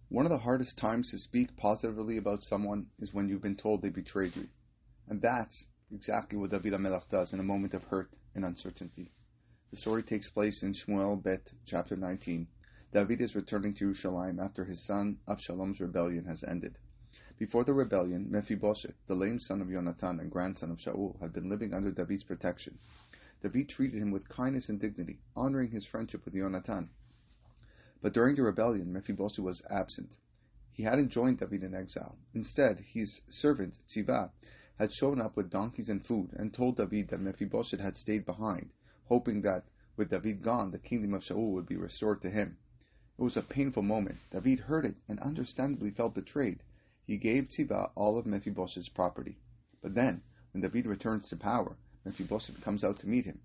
One of the hardest times to speak positively about someone is when you've been told they betrayed you. And that's exactly what David HaMelech does in a moment of hurt and uncertainty. The story takes place in Shmuel Bet, chapter 19. David is returning to Yerushalayim after his son Avshalom's rebellion has ended. Before the rebellion, Mephibosheth, the lame son of Yonatan and grandson of Shaul, had been living under David's protection. David treated him with kindness and dignity, honoring his friendship with Yonatan. But during the rebellion, Mephibosheth was absent. He hadn't joined David in exile. Instead, his servant, Tziva, had shown up with donkeys and food and told David that Mephibosheth had stayed behind, hoping that, with David gone, the kingdom of Shaul would be restored to him. It was a painful moment. David heard it and understandably felt betrayed. He gave Tziva all of Mephibosheth's property. But then, when David returns to power, Mephibosheth comes out to meet him.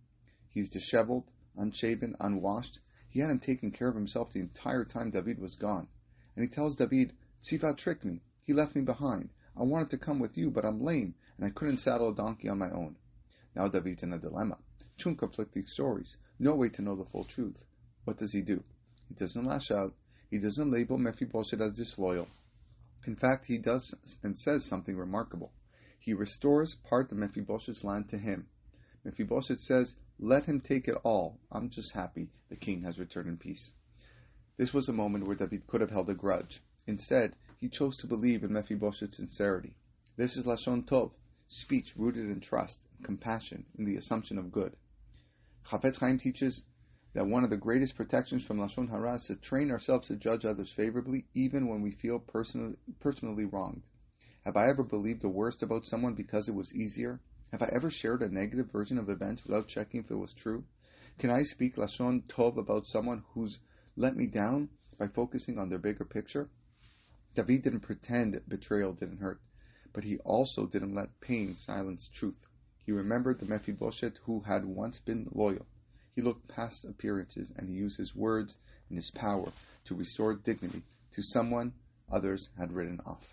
He's disheveled, unshaven, unwashed. He hadn't taken care of himself the entire time David was gone. And he tells David, Tziva tricked me. He left me behind. I wanted to come with you, but I'm lame, and I couldn't saddle a donkey on my own. Now David's in a dilemma. Two conflicting stories. No way to know the full truth. What does he do? He doesn't lash out. He doesn't label Mephibosheth as disloyal. In fact, he does and says something remarkable. He restores part of Mephibosheth's land to him. Mephibosheth says, let him take it all. I'm just happy the king has returned in peace. This was a moment where David could have held a grudge. Instead, he chose to believe in Mephibosheth's sincerity. This is Halashon Tov, speech rooted in trust and compassion in the assumption of good. Chafetz Chaim teaches that one of the greatest protections from Lashon Hara is to train ourselves to judge others favorably even when we feel personally wronged. Have I ever believed the worst about someone because it was easier? Have I ever shared a negative version of events without checking if it was true? Can I speak Lashon Tov about someone who's let me down by focusing on their bigger picture? David didn't pretend betrayal didn't hurt, but he also didn't let pain silence truth. He remembered the Mephibosheth who had once been loyal. He looked past appearances and he used his words and his power to restore dignity to someone others had written off.